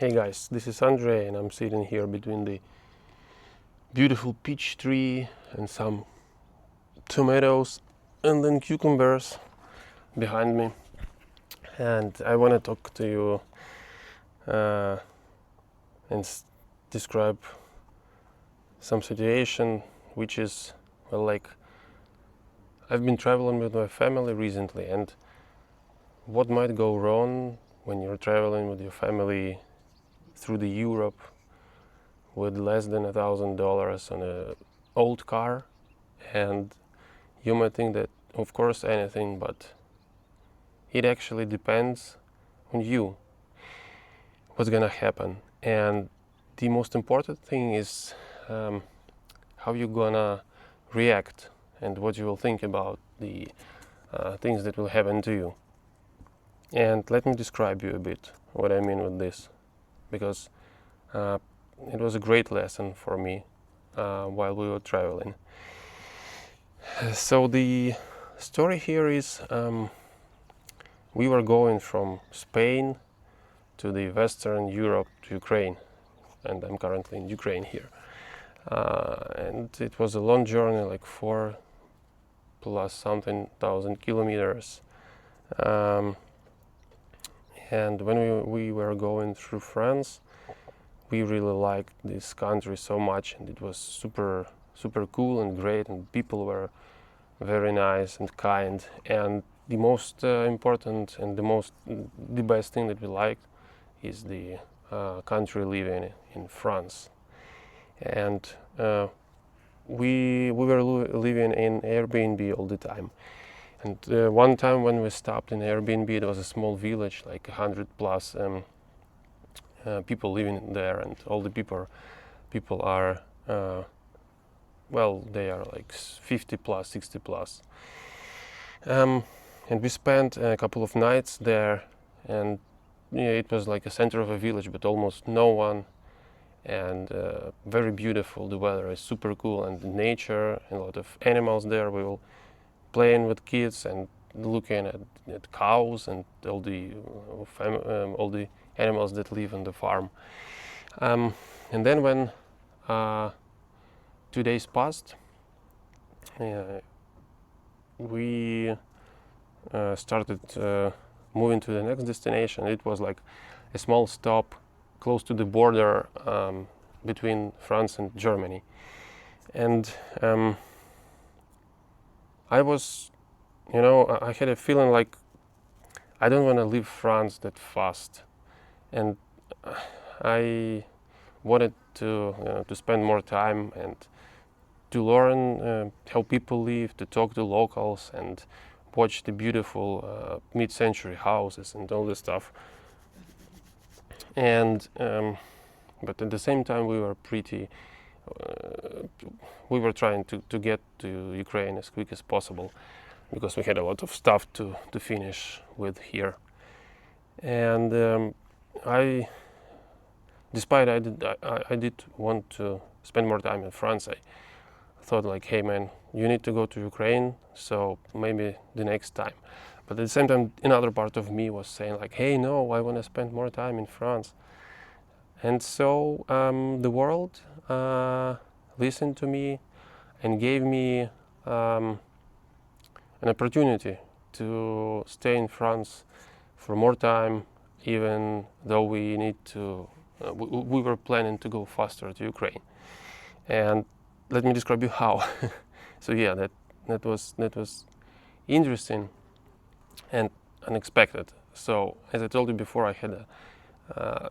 Hey guys, this is Andrei and I'm sitting here between the beautiful peach tree and some tomatoes and then cucumbers behind me. And I want to talk to you uh, and describe some situation which is, well, like I've been traveling with my family recently, and what might go wrong when you're traveling with your family through the Europe with less than $1,000 on a old car. And you might think that, of course, anything, but it actually depends on you what's gonna happen. And the most important thing is how you're gonna react and what you will think about the things that will happen to you. And let me describe you a bit what I mean with this, because uh, it was a great lesson for me while we were traveling. So the story here is we were going from Spain to the Western Europe to Ukraine, and I'm currently in Ukraine here. And it was a long journey, like 4 plus something thousand kilometers. And when we were going through France, we really liked this country so much, and it was super cool and great, and people were very nice and kind. And the most important and the best thing that we liked is the country living in France. And we were living in Airbnb all the time. And one time when we stopped in Airbnb, it was a small village, like 100 plus people living there, and all the people are well, they are like 50 plus, 60 plus. And we spent a couple of nights there, and yeah, it was like a center of a village, but almost no one, and very beautiful. The weather is super cool, and the nature, and a lot of animals there. We were playing with kids and looking at cows and all the animals that live on the farm. And then when 2 days passed, we started moving to the next destination. It was like a small stop close to the border between France and Germany. And I was, I had a feeling like I don't want to leave France that fast. And I wanted to spend more time and to learn how people live, to talk to locals, and watch the beautiful mid-century houses and all this stuff. And but at the same time, we were we were trying to get to Ukraine as quick as possible, because we had a lot of stuff to finish with here. And despite I did want to spend more time in France, I thought like, hey man, you need to go to Ukraine, so maybe the next time. But at the same time, another part of me was saying like, hey, no, I want to spend more time in France. And so the world listened to me and gave me an opportunity to stay in France for more time, even though we need to. We were planning to go faster to Ukraine. And let me describe you how. So yeah, that was interesting and unexpected. So as I told you before, I had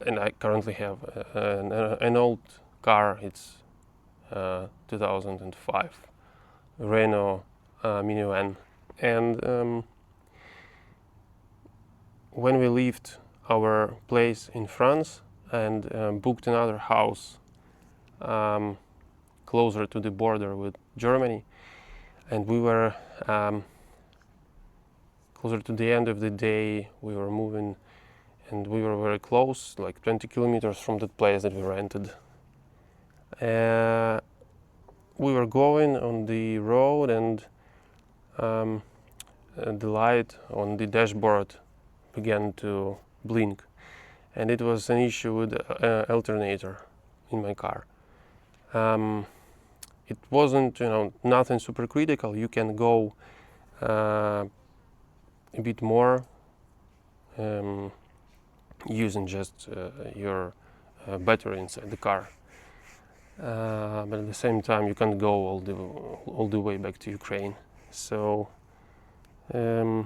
and I currently have an old car. It's 2005 Renault minivan. And when we left our place in France and booked another house closer to the border with Germany, and we were closer to the end of the day, we were moving, and we were very close, like 20 kilometers from that place that we rented. We were going on the road, and the light on the dashboard began to blink, and it was an issue with the alternator in my car. It wasn't, nothing super critical. You can go a bit more using just your battery inside the car. But at the same time, you can't go all the way back to Ukraine. So I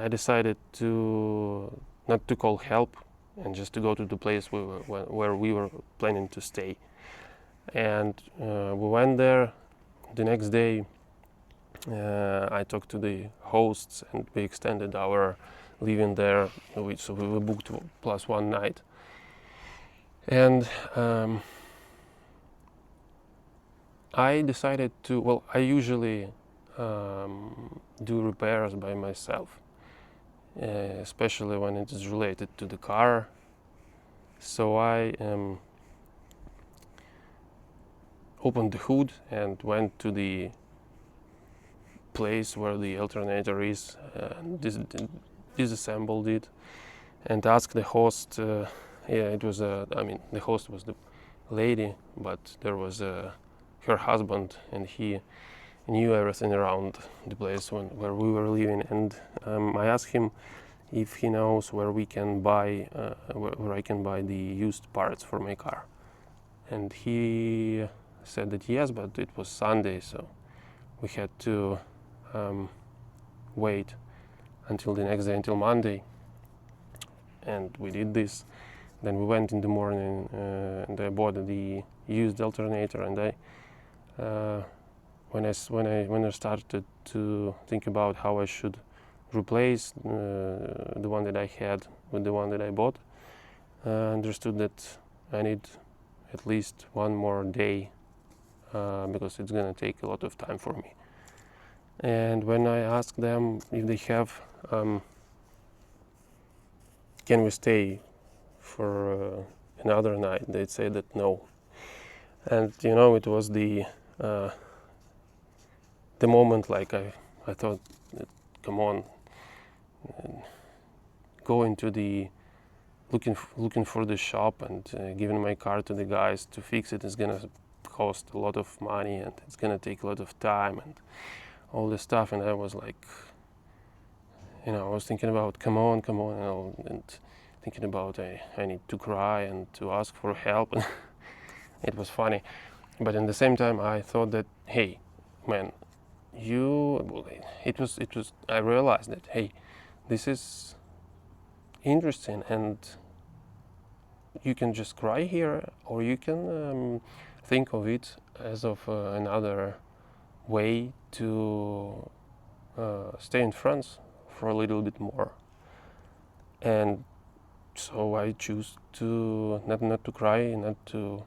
decided to not to call help and just to go to the place where we were planning to stay. And we went there. The next day, I talked to the hosts and we extended our living there. So we were booked plus one night. And I decided to, well, I usually do repairs by myself, especially when it is related to the car. So I opened the hood and went to the place where the alternator is, disassembled it, and asked the host. It was the host was the lady, but there was her husband, and he knew everything around the place where we were living. And I asked him if he knows where we can buy, where I can buy the used parts for my car. And he said that yes, but it was Sunday, so we had to wait until the next day, until Monday. And we did this. Then we went in the morning and I bought the used alternator. And when I started to think about how I should replace the one that I had with the one that I bought, I understood that I need at least one more day because it's gonna take a lot of time for me. And when I asked them if they have, can we stay for another night, they said that no. And it was the moment, like I thought, come on, go into the looking for the shop and giving my car to the guys to fix it is gonna cost a lot of money and it's gonna take a lot of time and all this stuff. And I was like, I was thinking about come on, and thinking about I need to cry and to ask for help. And it was funny, but at the same time I thought that, hey man, I realized that, hey, this is interesting and you can just cry here, or you can think of it as of another way to stay in France for a little bit more. And so I choose to not to cry, not to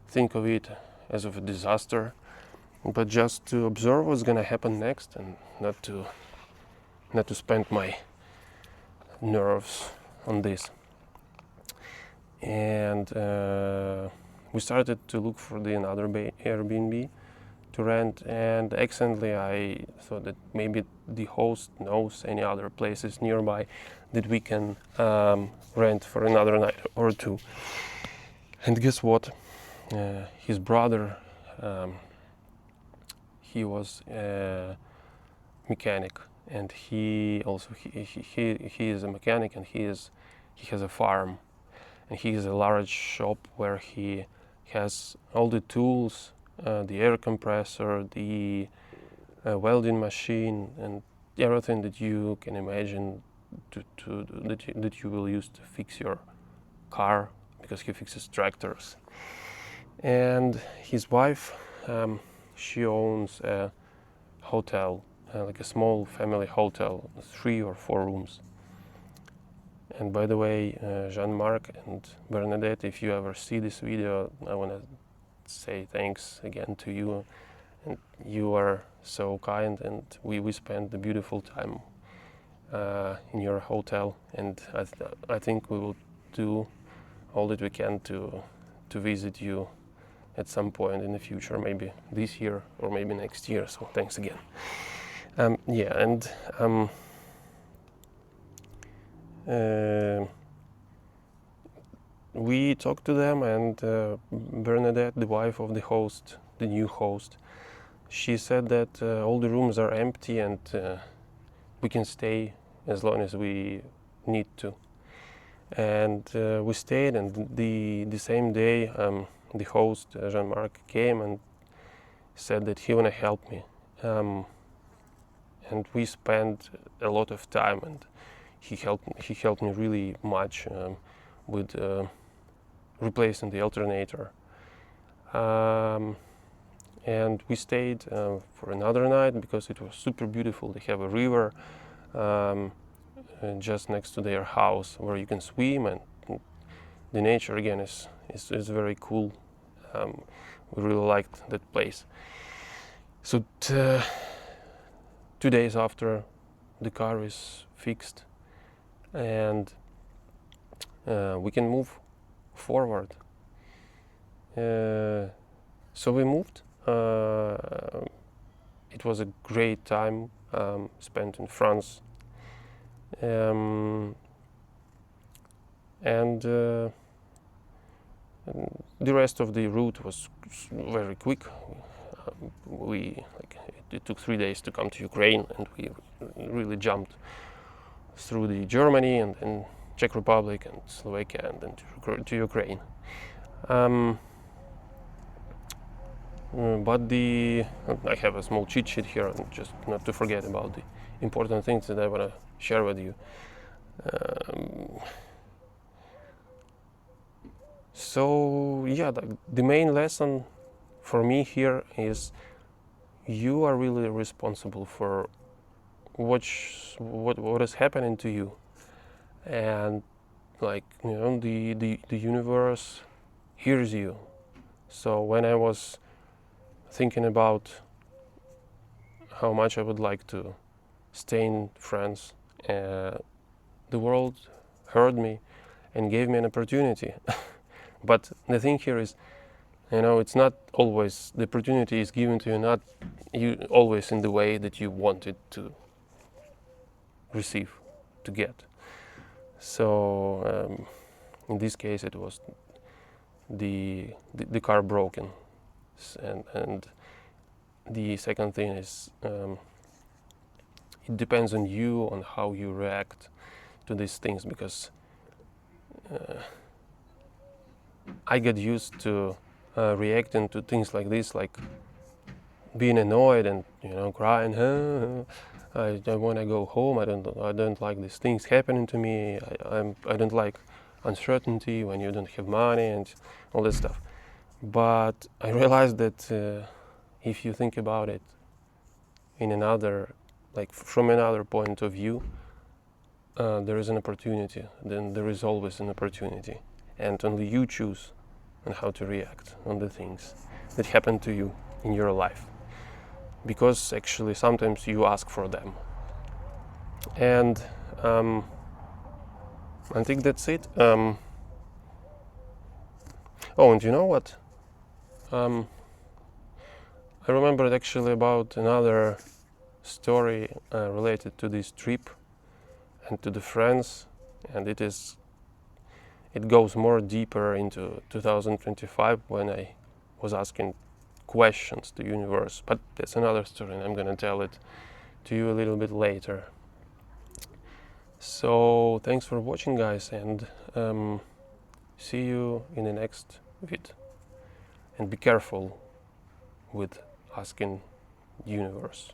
think of it as of a disaster, but just to observe what's gonna happen next, and not to spend my nerves on this. And we started to look for another Airbnb to rent, and accidentally I thought that maybe the host knows any other places nearby that we can rent for another night or two. And guess what? His brother, he was a mechanic, and he is a mechanic, and he has a farm, and he has a large shop where he has all the tools, the air compressor, the welding machine, and everything that you can imagine that you will use to fix your car, because he fixes tractors. And his wife, she owns a hotel, like a small family hotel, 3 or 4 rooms. And by the way, Jean-Marc and Bernadette, if you ever see this video, I want to say thanks again to you. And you are so kind, and we spent a beautiful time in your hotel. And I think we will do all that we can to visit you at some point in the future, maybe this year or maybe next year. So thanks again. Yeah, and we talked to them, and Bernadette, the wife of the host, the new host, she said that all the rooms are empty and we can stay as long as we need to. And we stayed, and the same day the host, Jean-Marc, came and said that he wanna help me. And we spent a lot of time, and he helped me really much with replacing the alternator. And we stayed for another night because it was super beautiful. They have a river just next to their house where you can swim, and the nature again is very cool. We really liked that place. So 2 days after, the car is fixed and we can move forward. So we moved. It was a great time spent in France. And the rest of the route was very quick. It took 3 days to come to Ukraine, and we really jumped through the Germany and then Czech Republic and Slovakia and then to Ukraine. But I have a small cheat sheet here, and just not to forget about the important things that I want to share with you. So yeah, the main lesson for me here is you are really responsible for what is happening to you, and the universe hears you. So when I was thinking about how much I would like to stay in France, the world heard me and gave me an opportunity. But the thing here is, it's not always the opportunity is given to you, not always in the way that you wanted to receive, to get. So in this case, it was the car broken, and the second thing is it depends on you, on how you react to these things, because I get used to reacting to things like this, like being annoyed and crying. I want to go home. I don't like these things happening to me. I don't like uncertainty when you don't have money and all that stuff. But I realized that if you think about it in from another point of view, there is an opportunity. Then there is always an opportunity, and only you choose on how to react on the things that happen to you in your life, because actually sometimes you ask for them. And I think that's it. Oh, and you know what? I remembered actually about another story related to this trip and to the friends, and it goes more deeper into 2025, when I was asking questions to universe. But that's another story, and I'm gonna tell it to you a little bit later. So thanks for watching, guys, and see you in the next vid. And be careful with asking universe.